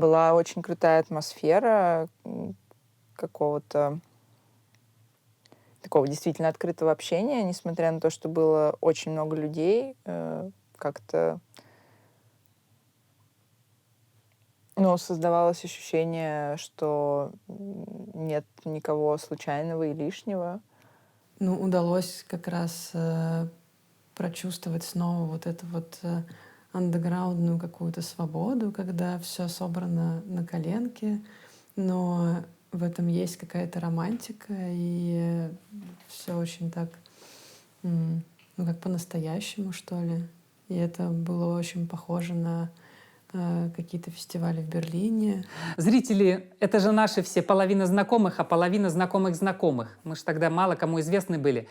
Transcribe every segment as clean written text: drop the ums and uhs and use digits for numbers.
Была очень крутая атмосфера какого-то такого действительно открытого общения, несмотря на то, что было очень много людей. Как-то, ну, создавалось ощущение, что нет никого случайного и лишнего. Ну, удалось как раз прочувствовать снова вот эту вот андеграундную какую-то свободу, когда все собрано на коленке, но в этом есть какая-то романтика, и все очень так, ну, как по-настоящему, что ли. И это было очень похоже на какие-то фестивали в Берлине. Зрители — это же наши все половина знакомых, а половина знакомых знакомых. Мы же тогда мало кому известны были.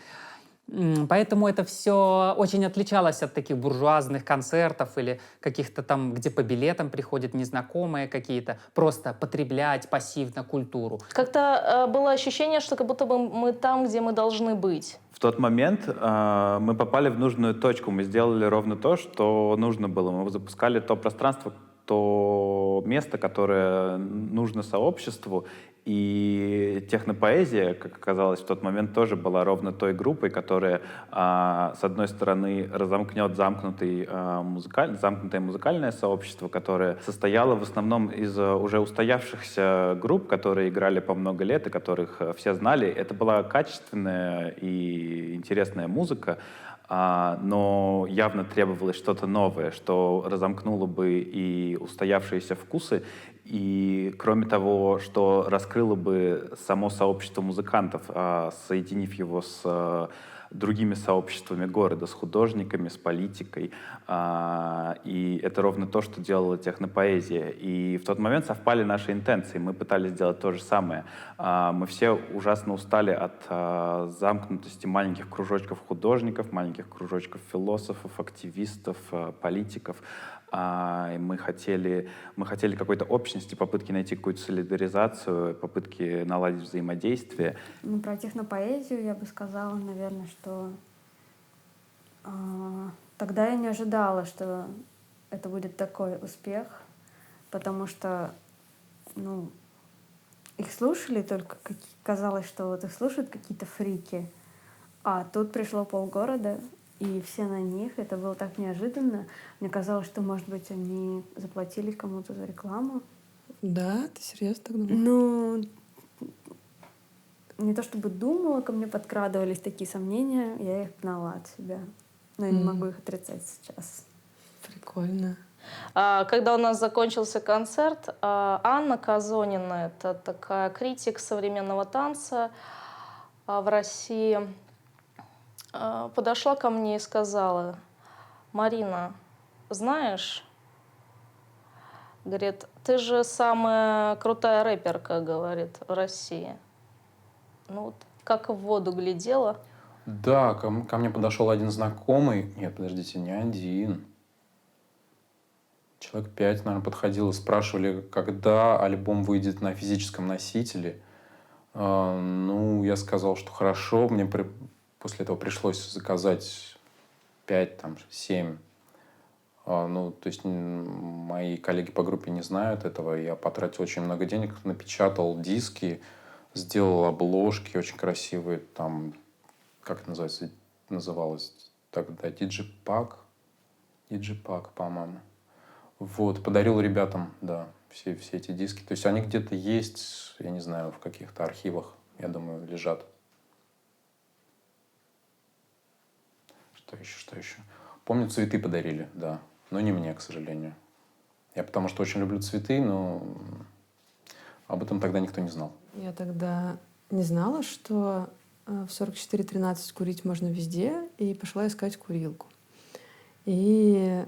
Поэтому это все очень отличалось от таких буржуазных концертов или каких-то там, где по билетам приходят незнакомые какие-то, просто потреблять пассивно культуру. Как-то было ощущение, что как будто бы мы там, где мы должны быть. В тот момент мы попали в нужную точку, мы сделали ровно то, что нужно было. Мы запускали то пространство, то место, которое нужно сообществу. И технопоэзия, как оказалось, в тот момент тоже была ровно той группой, которая, с одной стороны, разомкнет замкнутое музыкальное сообщество, которое состояло в основном из уже устоявшихся групп, которые играли по много лет и которых все знали. Это была качественная и интересная музыка, но явно требовалось что-то новое, что разомкнуло бы и устоявшиеся вкусы, и, кроме того, что раскрыло бы само сообщество музыкантов, соединив его с другими сообществами города, с художниками, с политикой. И это ровно то, что делала технопоэзия. И в тот момент совпали наши интенции. Мы пытались сделать то же самое. Мы все ужасно устали от замкнутости маленьких кружочков художников, маленьких кружочков философов, активистов, политиков. И мы хотели какой-то общности, попытки найти какую-то солидаризацию, попытки наладить взаимодействие. Ну, про технопоэзию я бы сказала, наверное, что тогда я не ожидала, что это будет такой успех, потому что, ну, их слушали только, казалось, что вот их слушают какие-то фрики, а тут пришло полгорода, и все на них. Это было так неожиданно. Мне казалось, что, может быть, они заплатили кому-то за рекламу. Да, ты серьезно так думаешь? Ну, не то чтобы думала, ко мне подкрадывались такие сомнения, я их гнала от себя. Но я не могу их отрицать сейчас. Прикольно. Когда у нас закончился концерт, Анна Казонина, это такая критик современного танца в России, подошла ко мне и сказала: «Марина, знаешь, говорит, ты же самая крутая рэперка, говорит, в России». Ну вот, как в воду глядела. Да, ко мне подошел один знакомый. Нет, подождите, не один. Человек 5, наверное, подходил и спрашивали, когда альбом выйдет на физическом носителе. Ну, я сказал, что хорошо. Мне после этого пришлось заказать 5, там, 7. Ну, то есть мои коллеги по группе не знают этого. Я потратил очень много денег, напечатал диски, сделал обложки очень красивые. Там, как это называлось тогда? Диджипак, по-моему. Вот, подарил ребятам, да, все эти диски. То есть они где-то есть, я не знаю, в каких-то архивах, я думаю, лежат. Что еще? Помню, цветы подарили, да. Но не мне, к сожалению. Я потому что очень люблю цветы, но об этом тогда никто не знал. Я тогда не знала, что в 4413 курить можно везде, и пошла искать курилку. И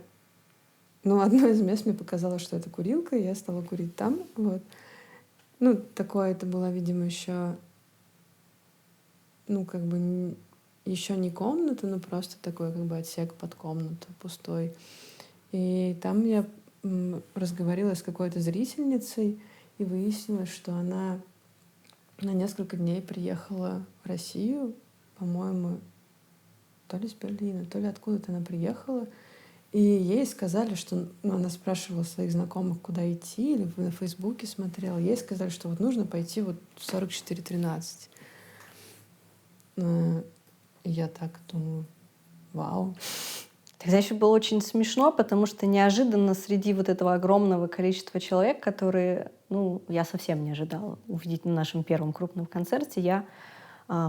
одно из мест мне показалось, что это курилка, и я стала курить там. Вот. Ну, такое это было, видимо, еще, как бы еще не комната, но просто такой как бы отсек под комнату пустой. И там я разговорилась с какой-то зрительницей и выяснилось, что она на несколько дней приехала в Россию, по-моему, то ли с Берлина, то ли откуда-то она приехала. И ей сказали, что она спрашивала своих знакомых, куда идти, или на Фейсбуке смотрела. Ей сказали, что вот нужно пойти вот в 4413. И я так думаю, вау. Тогда еще было очень смешно, потому что неожиданно среди вот этого огромного количества человек, которые, я совсем не ожидала увидеть на нашем первом крупном концерте, я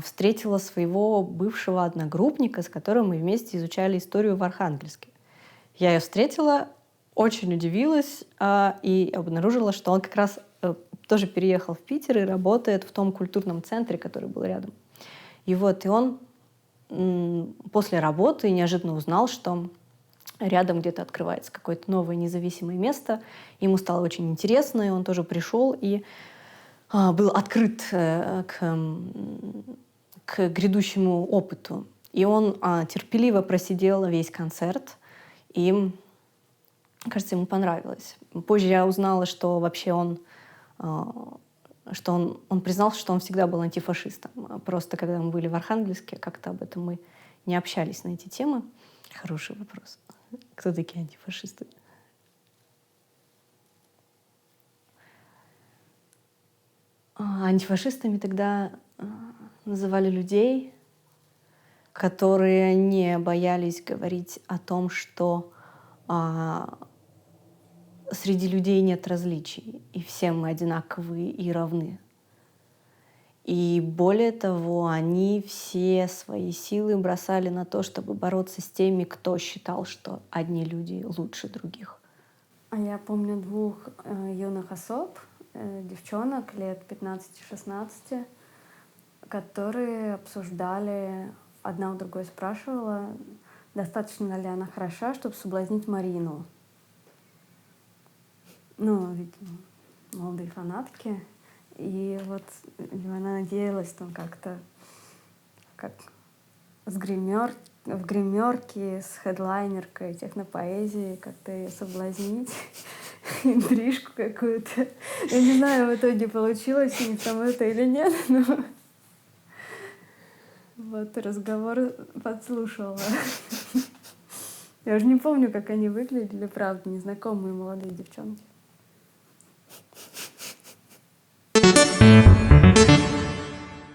встретила своего бывшего одногруппника, с которым мы вместе изучали историю в Архангельске. Я ее встретила, очень удивилась и обнаружила, что он как раз тоже переехал в Питер и работает в том культурном центре, который был рядом. И он после работы неожиданно узнал, что рядом где-то открывается какое-то новое независимое место. Ему стало очень интересно, и он тоже пришел и был открыт к грядущему опыту. И он терпеливо просидел весь концерт, и, кажется, ему понравилось. Позже я узнала, что вообще он признался, что он всегда был антифашистом. Просто когда мы были в Архангельске, как-то об этом мы не общались на эти темы. Хороший вопрос. Кто такие антифашисты? Антифашистами тогда называли людей, которые не боялись говорить о том, что среди людей нет различий, и все мы одинаковые и равны. И более того, они все свои силы бросали на то, чтобы бороться с теми, кто считал, что одни люди лучше других. А я помню двух юных особ, девчонок лет 15-16, которые обсуждали, одна у другой спрашивала, достаточно ли она хороша, чтобы соблазнить Марину. Видимо, молодые фанатки. И она надеялась как-то в гримерке с хедлайнеркой технопоэзии как-то ее соблазнить, интрижку какую-то. Я не знаю, в итоге получилось у них там это или нет, но разговор подслушивала. Я уже не помню, как они выглядели, правда, незнакомые молодые девчонки.